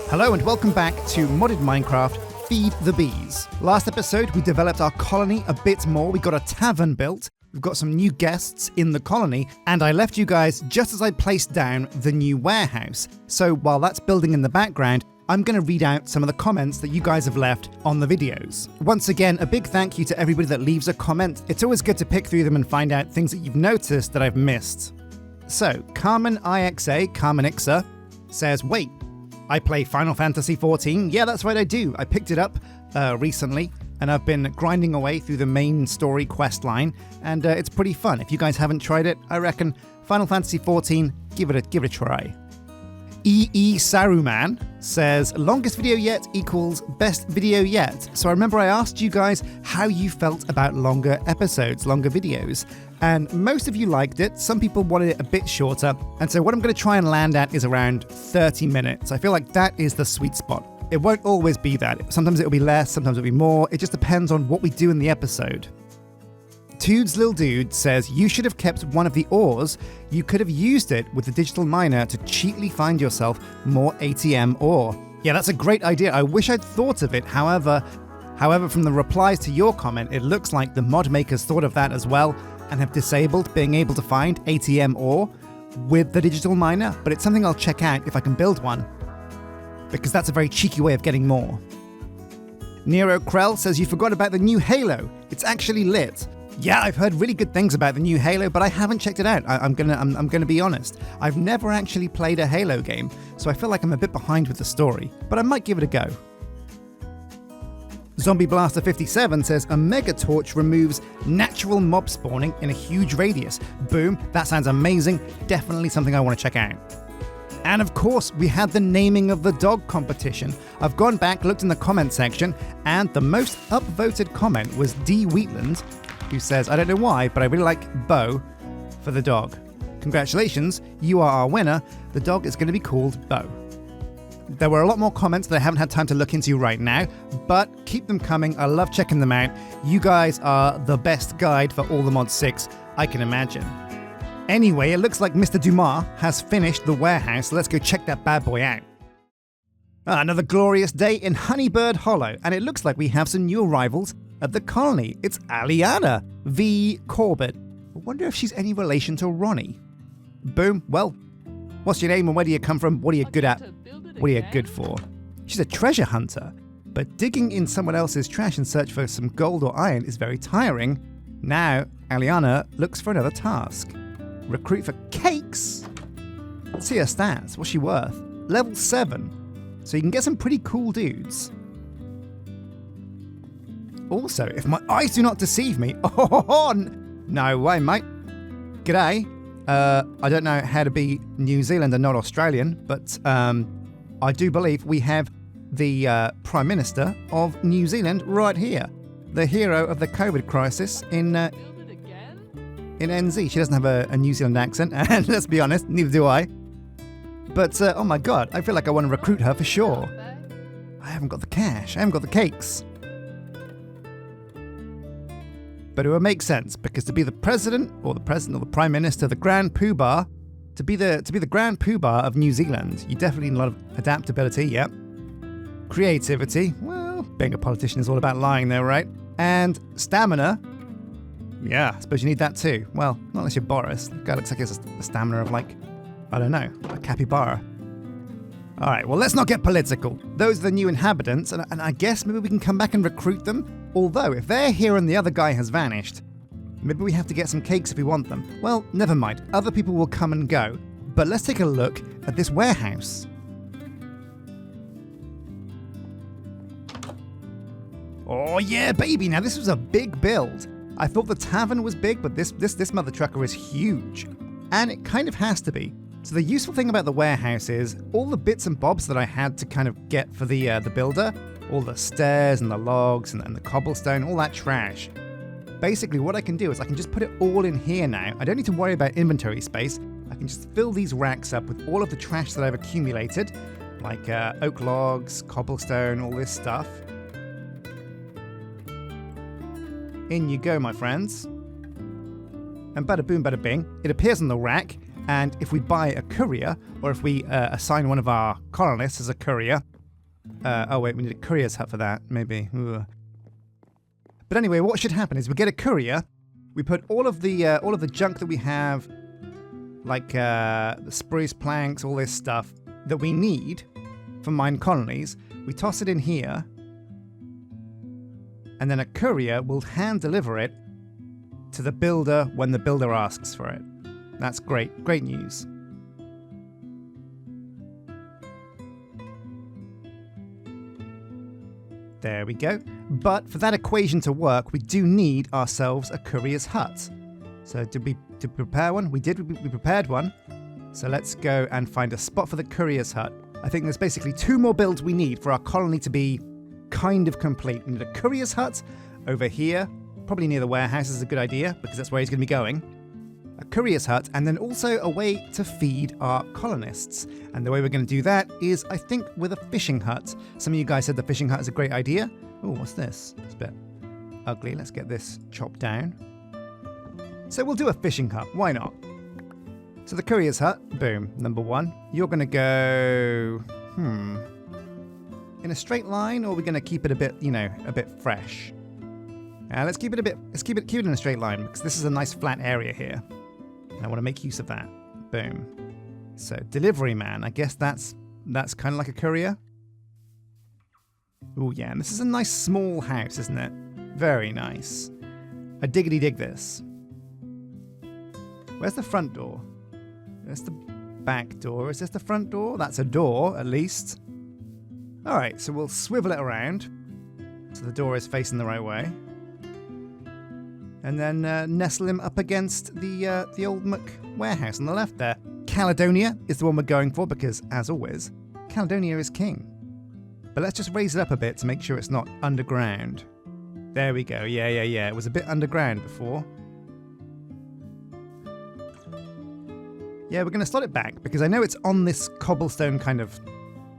Hello and welcome back to Modded Minecraft Feed the Bees. Last episode we developed our colony a bit more, we got a tavern built, we've got some new guests in the colony, and I left you guys just as I placed down the new warehouse. So while that's building in the background, I'm going to read out some of the comments that you guys have left on the videos. Once again, a big thank you to everybody that leaves a comment. It's always good to pick through them and find out things that you've noticed that I've missed. So, Carmen Ixa, says, wait, I play Final Fantasy 14. Yeah, that's right, I do. I picked it up recently, and I've been grinding away through the main story quest line, and it's pretty fun. If you guys haven't tried it, I reckon Final Fantasy 14, give it a try. Saruman says, longest video yet equals best video yet. So I remember I asked you guys how you felt about longer episodes, longer videos, and most of you liked it. Some people wanted it a bit shorter, and so what I'm going to try and land at is around 30 minutes. I feel like that is the sweet spot. It won't always be that. Sometimes it'll be less, sometimes it'll be more. It just depends on what we do in the episode. Tude's Lil Dude says, you should have kept one of the ores. You could have used it with the digital miner to cheaply find yourself more ATM ore. Yeah, that's a great idea. I wish I'd thought of it. However, from the replies to your comment, it looks like the mod makers thought of that as well and have disabled being able to find ATM ore with the digital miner, but it's something I'll check out if I can build one, because that's a very cheeky way of getting more. Nero Krell says, you forgot about the new Halo. It's actually lit. Yeah, I've heard really good things about the new Halo, but I haven't checked it out. I'm gonna be honest. I've never actually played a Halo game, so I feel like I'm a bit behind with the story, but I might give it a go. Zombie Blaster 57 says, a mega torch removes natural mob spawning in a huge radius. Boom, that sounds amazing. Definitely something I want to check out. And of course, we had the naming of the dog competition. I've gone back, looked in the comment section, and the most upvoted comment was D. Wheatland, who says, I don't know why, but I really like Bo for the dog. Congratulations, you are our winner. The dog is going to be called Bo. There were a lot more comments that I haven't had time to look into right now, but keep them coming. I love checking them out. You guys are the best guide for all the Mod 6 I can imagine. Anyway, it looks like Mr. Dumas has finished the warehouse. Let's go check that bad boy out. Another glorious day in Honeybird Hollow, and it looks like we have some new arrivals at the colony. It's Aliana V. Corbett. I wonder if she's any relation to Ronnie. Boom. Well, what's your name and where do you come from? What are you good at? What are you good for? She's a treasure hunter, but digging in someone else's trash in search for some gold or iron is very tiring. Now, Aliana looks for another task. Recruit for cakes? Let's see her stats. What's she worth? Level 7. So you can get some pretty cool dudes. Also, if my eyes do not deceive me, no way, mate. G'day. I don't know how to be New Zealand and not Australian, but I do believe we have the Prime Minister of New Zealand right here. The hero of the COVID crisis in NZ. She doesn't have a New Zealand accent, and let's be honest, neither do I. But, oh my god, I feel like I want to recruit her for sure. I haven't got the cash, I haven't got the cakes. But it would make sense, because to be the president or the prime minister, the grand poobah, to be the grand poobah of New Zealand, you definitely need a lot of adaptability, yep. Creativity, well, being a politician is all about lying though, right? And stamina, yeah, I suppose you need that too. Well, not unless you're Boris. The guy looks like he has a stamina of like, I don't know, a capybara. Alright, well let's not get political. Those are the new inhabitants, and I guess maybe we can come back and recruit them. Although, if they're here and the other guy has vanished, maybe we have to get some cakes if we want them. Well, never mind. Other people will come and go. But let's take a look at this warehouse. Oh yeah, baby! Now this was a big build. I thought the tavern was big, but this mother trucker is huge. And it kind of has to be. So the useful thing about the warehouse is all the bits and bobs that I had to kind of get for the builder, all the stairs and the logs and the cobblestone, all that trash. Basically what I can do is I can just put it all in here now. I don't need to worry about inventory space. I can just fill these racks up with all of the trash that I've accumulated, like oak logs, cobblestone, all this stuff. In you go, my friends. And bada boom, bada bing, it appears on the rack, and if we buy a courier, or if we assign one of our colonists as a courier, Oh wait, we need a courier's hut for that, maybe. Ugh. But anyway, what should happen is we get a courier. We put all of the junk that we have, like the spruce planks, all this stuff that we need for mine colonies. We toss it in here, and then a courier will hand deliver it to the builder when the builder asks for it. That's great. Great news. There we go. But for that equation to work, we do need ourselves a courier's hut. So did we prepare one? We did. We prepared one. So let's go and find a spot for the courier's hut. I think there's basically 2 more builds we need for our colony to be kind of complete. We need a courier's hut over here. Probably near the warehouse is a good idea because that's where he's going to be going. A courier's hut, and then also a way to feed our colonists. And the way we're going to do that is, I think, with a fishing hut. Some of you guys said the fishing hut is a great idea. Oh, what's this? It's a bit ugly. Let's get this chopped down. So we'll do a fishing hut. Why not? So the courier's hut, boom, number 1. You're going to go, in a straight line, or are we going to keep it a bit, a bit fresh? Let's keep it in a straight line because this is a nice flat area here. And I want to make use of that. Boom. So delivery man, I guess that's kind of like a courier. Oh yeah, and this is a nice small house, isn't it? Very nice. I diggity dig this. Where's the front door? There's the back door. Is this the front door? That's a door, at least. All right, so we'll swivel it around so the door is facing the right way. And then nestle him up against the old warehouse on the left there. Caledonia is the one we're going for because, as always, Caledonia is king. But let's just raise it up a bit to make sure it's not underground. There we go. Yeah. It was a bit underground before. Yeah, we're going to slot it back because I know it's on this cobblestone kind of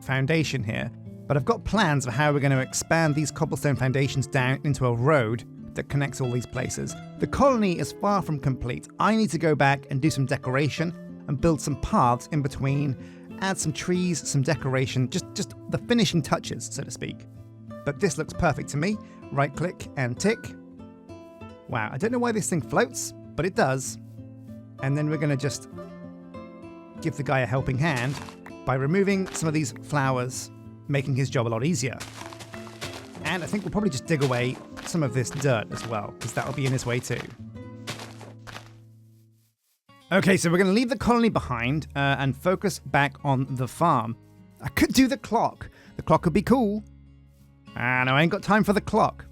foundation here. But I've got plans for how we're going to expand these cobblestone foundations down into a road that connects all these places. The colony is far from complete. I need to go back and do some decoration and build some paths in between, add some trees, some decoration, just the finishing touches, so to speak. But this looks perfect to me. Right click and tick. Wow, I don't know why this thing floats, but it does. And then we're going to just give the guy a helping hand by removing some of these flowers, making his job a lot easier. And I think we'll probably just dig away some of this dirt as well, because that'll be in his way too. Okay, so we're going to leave the colony behind and focus back on the farm. I could do the clock. The clock would be cool. No, I ain't got time for the clock.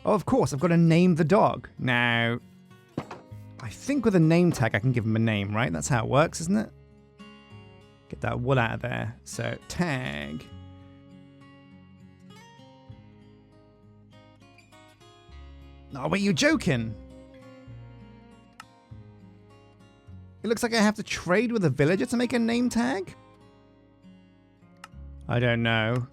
Oh, of course, I've got to name the dog. Now, I think with a name tag I can give him a name, right? That's how it works, isn't it? Get that wool out of there. So, tag. Oh, wait, you're joking. It looks like I have to trade with a villager to make a name tag? I don't know.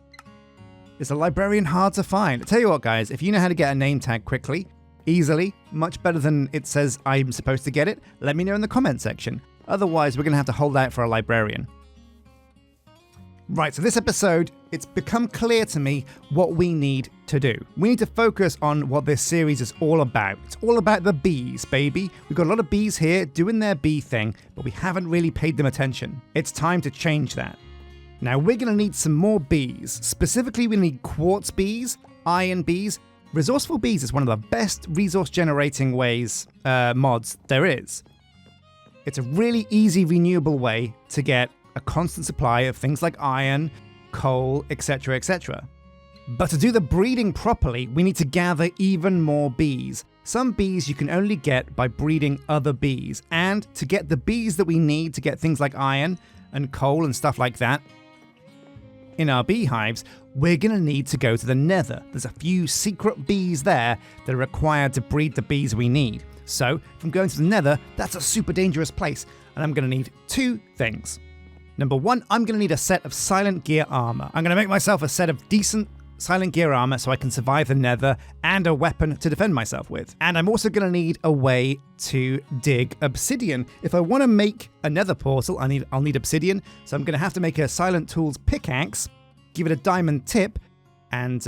Is a librarian hard to find? I tell you what, guys, if you know how to get a name tag quickly, easily, much better than it says I'm supposed to get it, let me know in the comment section. Otherwise, we're going to have to hold out for a librarian. Right, so this episode, it's become clear to me what we need to do. We need to focus on what this series is all about. It's all about the bees, baby. We've got a lot of bees here doing their bee thing, but we haven't really paid them attention. It's time to change that. Now, we're going to need some more bees. Specifically, we need quartz bees, iron bees. Resourceful bees is one of the best resource generating mods there is. It's a really easy renewable way to get a constant supply of things like iron, coal, etc., etc. But to do the breeding properly, we need to gather even more bees. Some bees you can only get by breeding other bees, and to get the bees that we need to get things like iron and coal and stuff like that in our beehives, we're going to need to go to the Nether. There's a few secret bees there that are required to breed the bees we need. So, from going to the Nether, that's a super dangerous place, and I'm going to need 2 things. Number 1, I'm going to need a set of silent gear armor. I'm going to make myself a set of decent silent gear armor so I can survive the Nether, and a weapon to defend myself with. And I'm also going to need a way to dig obsidian. If I want to make a Nether portal, I'll need obsidian, so I'm going to have to make a silent tools pickaxe give it a diamond tip, and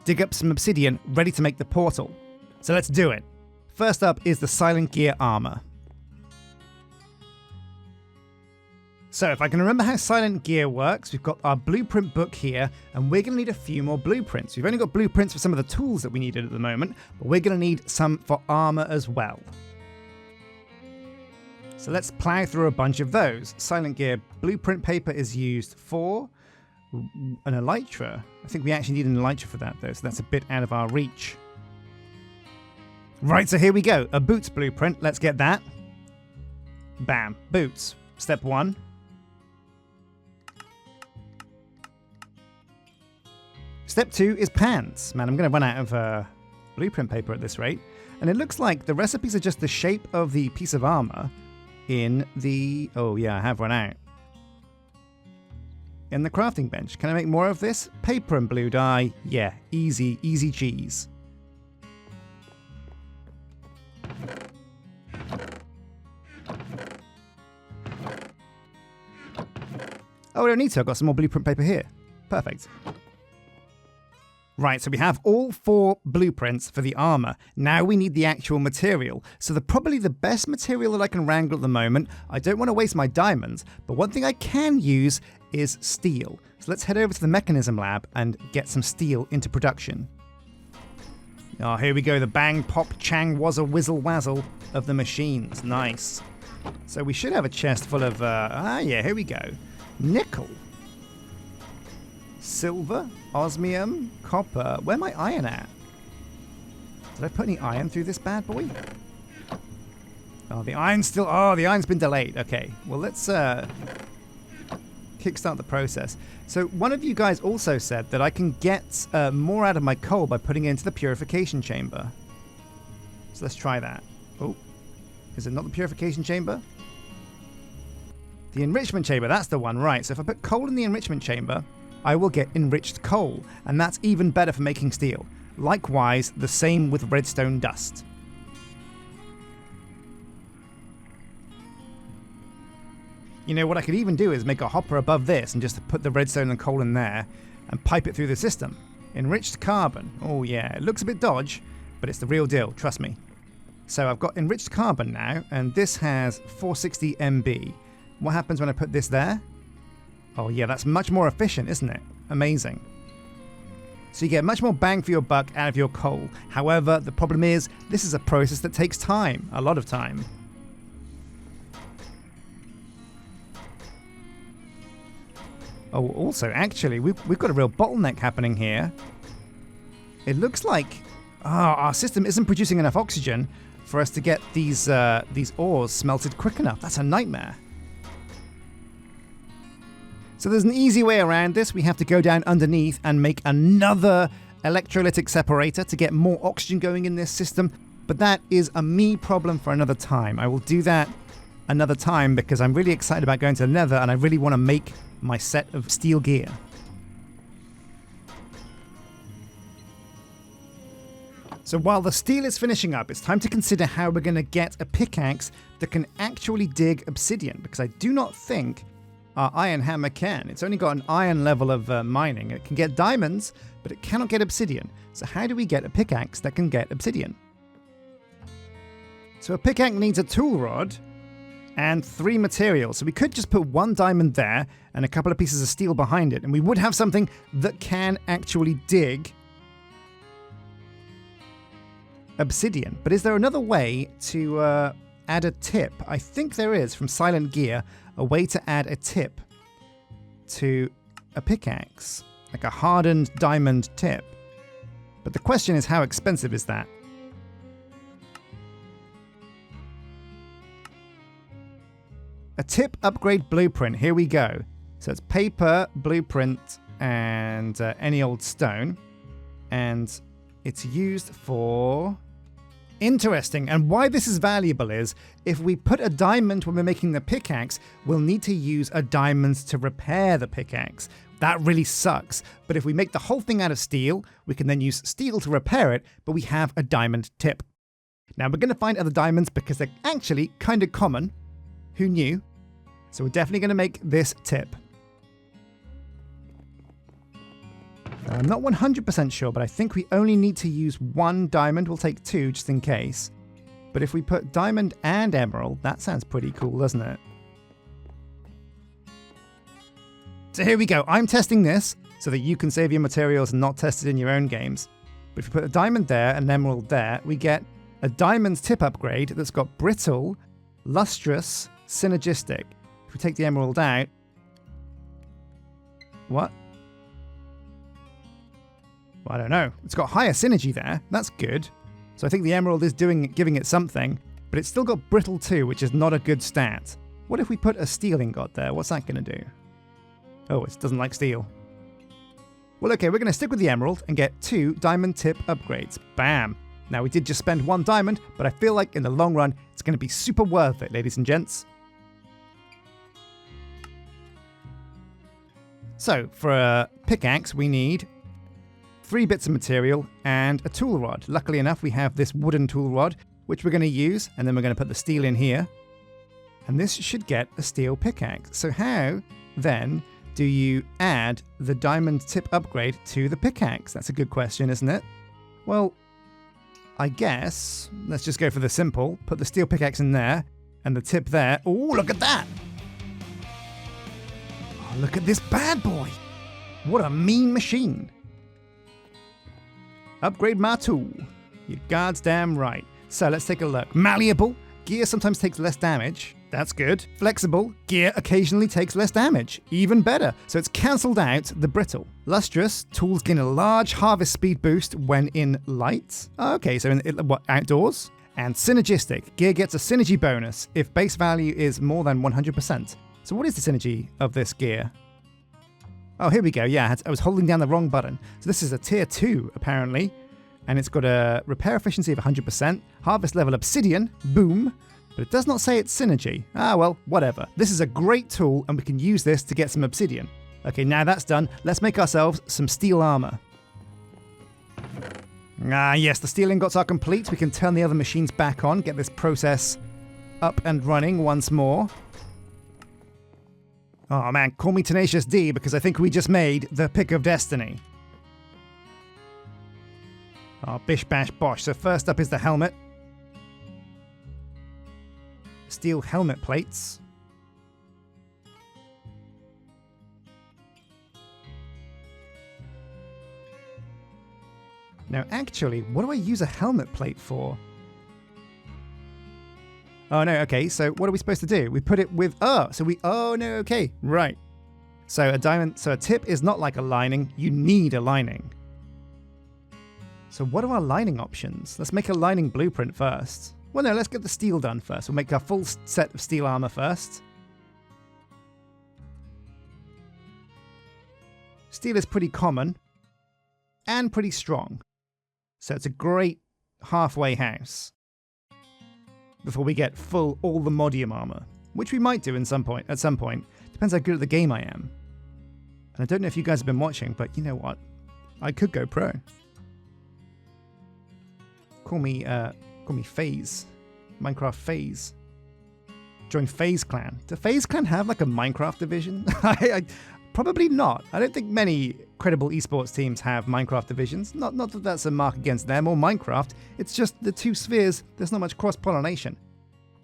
dig up some obsidian ready to make the portal. So let's do it. First up is the Silent Gear armor. So if I can remember how Silent Gear works, we've got our blueprint book here, and we're going to need a few more blueprints. We've only got blueprints for some of the tools that we needed at the moment, but we're going to need some for armor as well. So let's plow through a bunch of those. Silent Gear blueprint paper is used for an elytra. I think we actually need an elytra for that though, so that's a bit out of our reach. Right, so here we go. A boots blueprint. Let's get that. Bam. Boots. Step 1. Step 2 is pants. Man, I'm going to run out of blueprint paper at this rate. And it looks like the recipes are just the shape of the piece of armor in the... Oh yeah, I have run out. In the crafting bench. Can I make more of this? Paper and blue dye. Yeah, easy, easy cheese. Oh, I don't need to. I've got some more blueprint paper here. Perfect. Right, so we have all 4 blueprints for the armor. Now we need the actual material. So probably the best material that I can wrangle at the moment, I don't want to waste my diamonds, but one thing I can use is steel. So let's head over to the Mekanism lab and get some steel into production. Oh, here we go, the bang, pop, chang, wazza, whizzle, wazzle of the machines. Nice. So we should have a chest full of, yeah, here we go. Nickel. Silver, osmium, copper. Where my iron at? Did I put any iron through this bad boy? Oh, the iron's still... Oh, the iron's been delayed. Okay, well, let's kickstart the process. So one of you guys also said that I can get more out of my coal by putting it into the purification chamber. So let's try that. Oh, is it not the purification chamber? The enrichment chamber, that's the one, right. So if I put coal in the enrichment chamber, I will get enriched coal, and that's even better for making steel. Likewise, the same with redstone dust. You know, what I could even do is make a hopper above this and just put the redstone and coal in there and pipe it through the system. Enriched carbon. Oh yeah, it looks a bit dodge, but it's the real deal, trust me. So I've got enriched carbon now, and this has 460 MB. What happens when I put this there? Oh yeah, that's much more efficient, isn't it? Amazing. So you get much more bang for your buck out of your coal. However, the problem is, this is a process that takes time, a lot of time. Oh, also, actually, we've got a real bottleneck happening here. It looks like our system isn't producing enough oxygen for us to get these ores smelted quick enough. That's a nightmare. So there's an easy way around this. We have to go down underneath and make another electrolytic separator to get more oxygen going in this system. But that is a me problem for another time. I will do that another time because I'm really excited about going to the Nether and I really want to make my set of steel gear. So while the steel is finishing up, it's time to consider how we're going to get a pickaxe that can actually dig obsidian, because I do not think our iron hammer can. It's only got an iron level of mining. It can get diamonds, but it cannot get obsidian. So how do we get a pickaxe that can get obsidian? So a pickaxe needs a tool rod and 3 materials. So we could just put 1 diamond there and a couple of pieces of steel behind it, and we would have something that can actually dig obsidian. But is there another way to add a tip? I think there is, from Silent Gear, a way to add a tip to a pickaxe, like a hardened diamond tip. But the question is, how expensive is that? A tip upgrade blueprint, here we go. So it's paper, blueprint, and any old stone. And it's used for... Interesting, and why this is valuable is, if we put a diamond when we're making the pickaxe, we'll need to use a diamond to repair the pickaxe. That really sucks, but if we make the whole thing out of steel, we can then use steel to repair it, but we have a diamond tip. Now we're going to find other diamonds because they're actually kind of common. Who knew? So we're definitely going to make this tip. I'm not 100% sure, but I think we only need to use 1 diamond. We'll take 2 just in case. But if we put diamond and emerald, that sounds pretty cool, doesn't it? So here we go. I'm testing this so that you can save your materials and not test it in your own games. But if we put a diamond there and an emerald there, we get a diamond tip upgrade that's got brittle, lustrous, synergistic. If we take the emerald out... What? Well, I don't know. It's got higher synergy there. That's good. So I think the emerald is giving it something, but it's still got brittle too, which is not a good stat. What if we put a steel ingot there? What's that going to do? Oh, it doesn't like steel. Well, okay, we're going to stick with the emerald and get 2 diamond tip upgrades. Bam! Now, we did just spend 1 diamond, but I feel like in the long run, it's going to be super worth it, ladies and gents. So, for a pickaxe, we need 3 bits of material and a tool rod. Luckily enough, we have this wooden tool rod, which we're going to use, and then we're going to put the steel in here. And this should get a steel pickaxe. So how, then, do you add the diamond tip upgrade to the pickaxe? That's a good question, isn't it? Well, I guess, let's just go for the simple. Put the steel pickaxe in there, and the tip there. Oh, look at that! Oh, look at this bad boy! What a mean machine! Upgrade my tool. You're goddamn right. So let's take a look. Malleable. Gear sometimes takes less damage. That's good. Flexible. Gear occasionally takes less damage. Even better. So it's cancelled out the brittle. Lustrous. Tools gain a large harvest speed boost when in light. Okay, so outdoors? And synergistic. Gear gets a synergy bonus if base value is more than 100%. So what is the synergy of this gear? Oh, here we go. Yeah, I was holding down the wrong button. So this is a tier 2, apparently. And it's got a repair efficiency of 100%. Harvest level obsidian. Boom. But it does not say it's synergy. Ah, well, whatever. This is a great tool, and we can use this to get some obsidian. Okay, now that's done. Let's make ourselves some steel armor. Ah, yes, the steel ingots are complete. We can turn the other machines back on, get this process up and running once more. Oh man, call me Tenacious D because I think we just made the pick of destiny. Oh, bish bash bosh. So first up is the helmet. Steel helmet plates. Now actually, what do I use a helmet plate for? Oh no, okay, so what are we supposed to do? We put it with, oh no, okay, right. So a tip is not like a lining, you need a lining. So what are our lining options? Let's make a lining blueprint first. Well no, let's get the steel done first. We'll make our full set of steel armor first. Steel is pretty common and pretty strong. So it's a great halfway house. Before we get all the modium armor, which we might do at some point. Depends how good at the game I am. And I don't know if you guys have been watching, but you know what? I could go pro. Call me FaZe. Minecraft FaZe. Join FaZe Clan. Do FaZe Clan have like a Minecraft division? Probably not. I don't think many credible esports teams have Minecraft divisions. Not that that's a mark against them or Minecraft. It's just the two spheres. There's not much cross-pollination.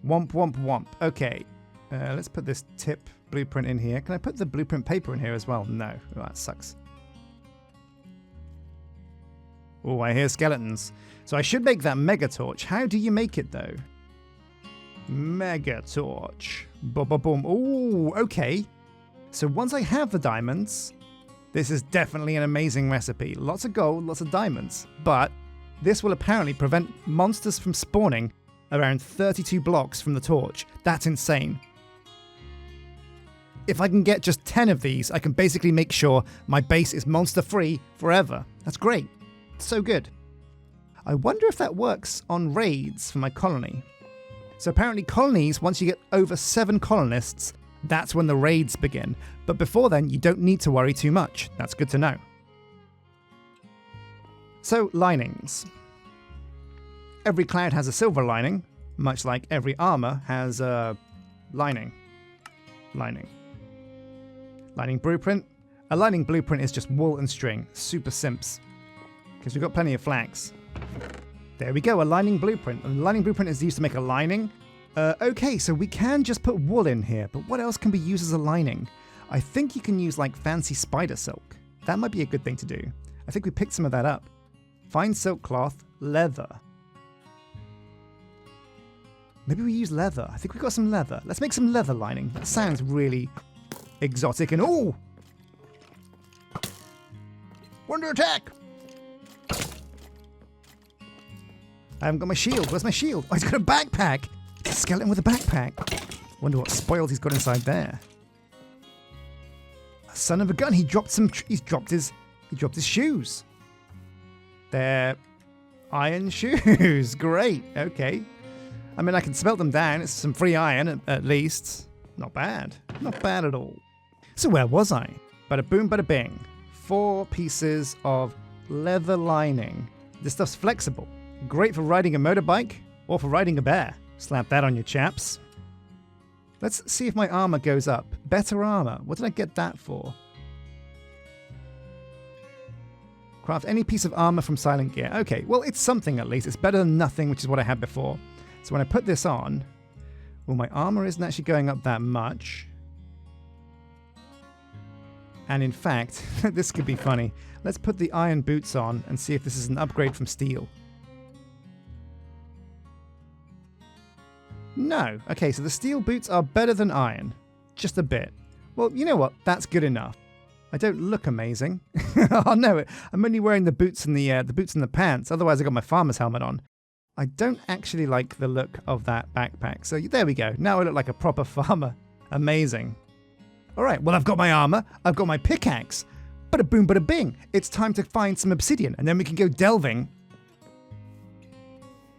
Womp, womp, womp. Okay. Let's put this tip blueprint in here. Can I put the blueprint paper in here as well? No. Oh, that sucks. Oh, I hear skeletons. So I should make that mega torch. How do you make it, though? Mega torch. Boom. Oh, okay. So once I have the diamonds, this is definitely an amazing recipe. Lots of gold, lots of diamonds. But this will apparently prevent monsters from spawning around 32 blocks from the torch. That's insane. If I can get just 10 of these, I can basically make sure my base is monster-free forever. That's great. So good. I wonder if that works on raids for my colony. So apparently colonies, once you get over 7 colonists, that's when the raids begin. But before then, you don't need to worry too much. That's good to know. So, linings. Every cloud has a silver lining, much like every armor has a lining. Lining blueprint. A lining blueprint is just wool and string. Super simps. Because we've got plenty of flax. There we go, a lining blueprint. And the lining blueprint is used to make a lining. Okay, so we can just put wool in here, but what else can be used as a lining? I think you can use like fancy spider silk. That might be a good thing to do. I think we picked some of that up. Fine silk cloth, leather. Maybe we use leather. I think we got some leather. Let's make some leather lining. That sounds really exotic and ooh! We're under attack! I haven't got my shield. Where's my shield? Oh, he's got a backpack! It's a skeleton with a backpack. Wonder what spoils he's got inside there. A son of a gun, he dropped some he's dropped his shoes. They're iron shoes. Great. Okay. I mean, I can smelt them down. It's some free iron at least. Not bad. Not bad at all. So where was I? Bada boom, bada bing. 4 pieces of leather lining. This stuff's flexible. Great for riding a motorbike or for riding a bear. Slap that on your chaps. Let's see if my armor goes up. Better armor. What did I get that for? Craft any piece of armor from silent gear. Okay, well, it's something at least. It's better than nothing, which is what I had before. So when I put this on, well, my armor isn't actually going up that much. And in fact, this could be funny. Let's put the iron boots on and see if this is an upgrade from steel. No. Okay, so the steel boots are better than iron. Just a bit. Well, you know what? That's good enough. I don't look amazing. Oh no, I'm only wearing the boots and the boots and the pants. Otherwise, I got my farmer's helmet on. I don't actually like the look of that backpack. So there we go. Now I look like a proper farmer. Amazing. All right, well, I've got my armor. I've got my pickaxe. Bada boom, bada bing. It's time to find some obsidian, and then we can go delving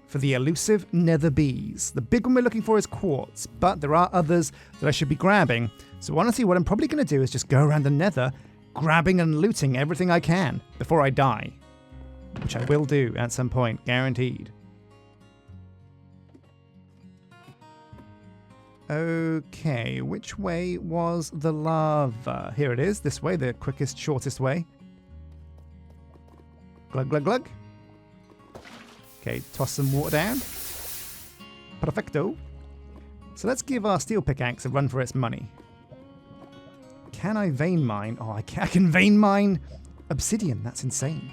for the elusive nether bees. The big one we're looking for is quartz, but there are others that I should be grabbing. So honestly, what I'm probably going to do is just go around the nether, grabbing and looting everything I can before I die, which I will do at some point, guaranteed. Okay, which way was the lava? Here it is, this way, the quickest, shortest way. Glug, glug, glug. Okay, toss some water down. Perfecto. So let's give our steel pickaxe a run for its money. Can I vein mine? Oh, I can vein mine obsidian. That's insane.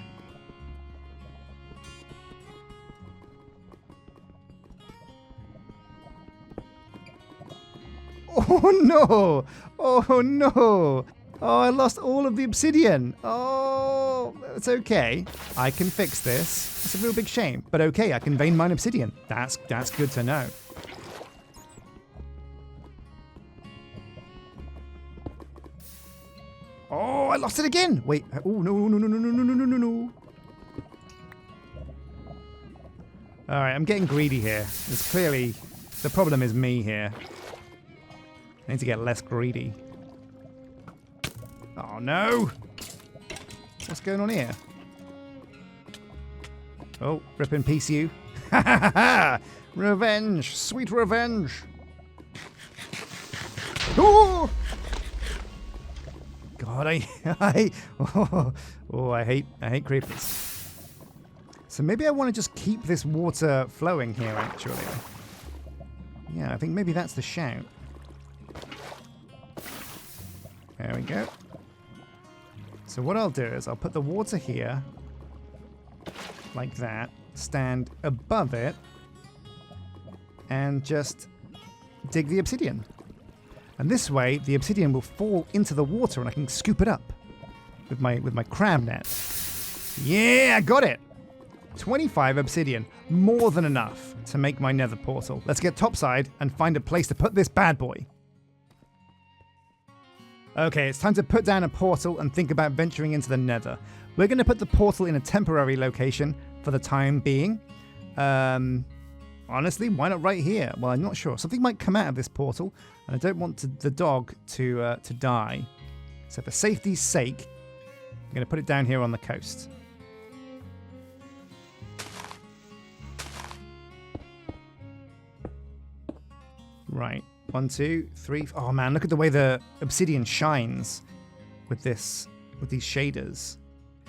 Oh no! Oh no! Oh, I lost all of the obsidian. Oh, it's okay. I can fix this. It's a real big shame, but okay, I can vein mine obsidian. That's good to know. Oh, I lost it again. Wait. Oh no! No! All right, I'm getting greedy here. There's clearly the problem is me here. I need to get less greedy. Oh no! What's going on here? Oh, rip in peace, you. Ha ha ha! Revenge! Sweet revenge! Oh! God, I hate creepers. So maybe I want to just keep this water flowing here, actually. Yeah, I think maybe that's the shout. There we go. So what I'll do is I'll put the water here, like that, stand above it, and just dig the obsidian. And this way, the obsidian will fall into the water and I can scoop it up with my crab net. Yeah, I got it! 25 obsidian, more than enough to make my nether portal. Let's get topside and find a place to put this bad boy. Okay, it's time to put down a portal and think about venturing into the nether. We're going to put the portal in a temporary location for the time being. Honestly, why not right here? Well, I'm not sure. Something might come out of this portal, and I don't want the dog to die. So for safety's sake, I'm going to put it down here on the coast. Right. 1, 2, 3. Oh man, look at the way the obsidian shines. with these shaders.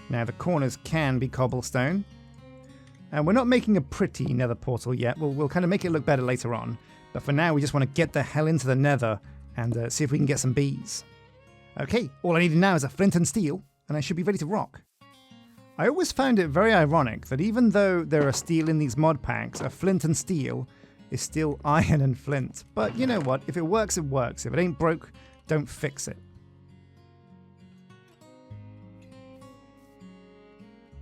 Now the corners can be cobblestone. And we're not making a pretty nether portal yet. We'll kind of make it look better later on. But for now, we just want to get the hell into the nether and see if we can get some bees. Okay, all I need now is a flint and steel, and I should be ready to rock. I always found it very ironic that even though there are steel in these mod packs, a flint and steel is still iron and flint. But you know what? If it works, it works. If it ain't broke, don't fix it.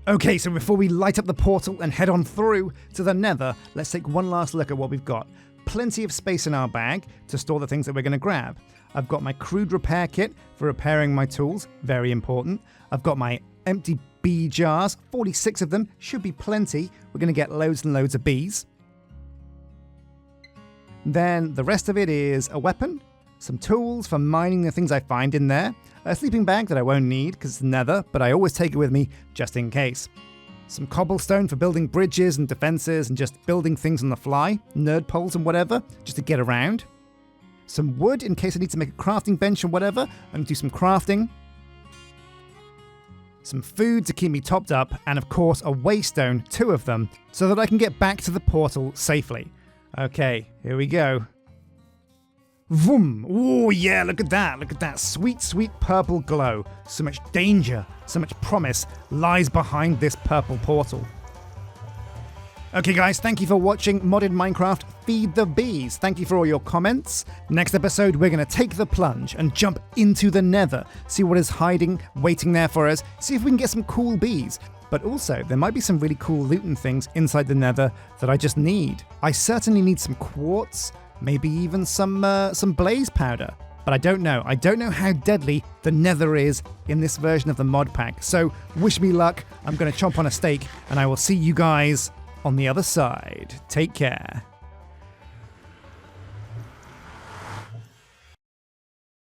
Okay, so before we light up the portal and head on through to the nether, let's take one last look at what we've got. Plenty of space in our bag to store the things that we're going to grab. I've got my crude repair kit for repairing my tools, very important. I've got my empty bee jars, 46 of them, should be plenty. We're going to get loads and loads of bees. Then the rest of it is a weapon, some tools for mining the things I find in there, a sleeping bag that I won't need because it's nether, but I always take it with me just in case. Some cobblestone for building bridges and defenses and just building things on the fly, nerd poles and whatever, just to get around. Some wood in case I need to make a crafting bench or whatever and do some crafting. Some food to keep me topped up, and of course a waystone, 2 of them, so that I can get back to the portal safely. Okay, here we go. Vroom! Oh yeah, look at that sweet, sweet purple glow. So much danger, so much promise lies behind this purple portal. Okay guys, thank you for watching Modded Minecraft Feed the Bees. Thank you for all your comments. Next episode, we're going to take the plunge and jump into the nether, see what is hiding, waiting there for us, see if we can get some cool bees. But also, there might be some really cool loot and things inside the nether that I just need. I certainly need some quartz, maybe even some blaze powder. But I don't know. I don't know how deadly the nether is in this version of the mod pack. So wish me luck. I'm going to chomp on a steak, and I will see you guys on the other side. Take care.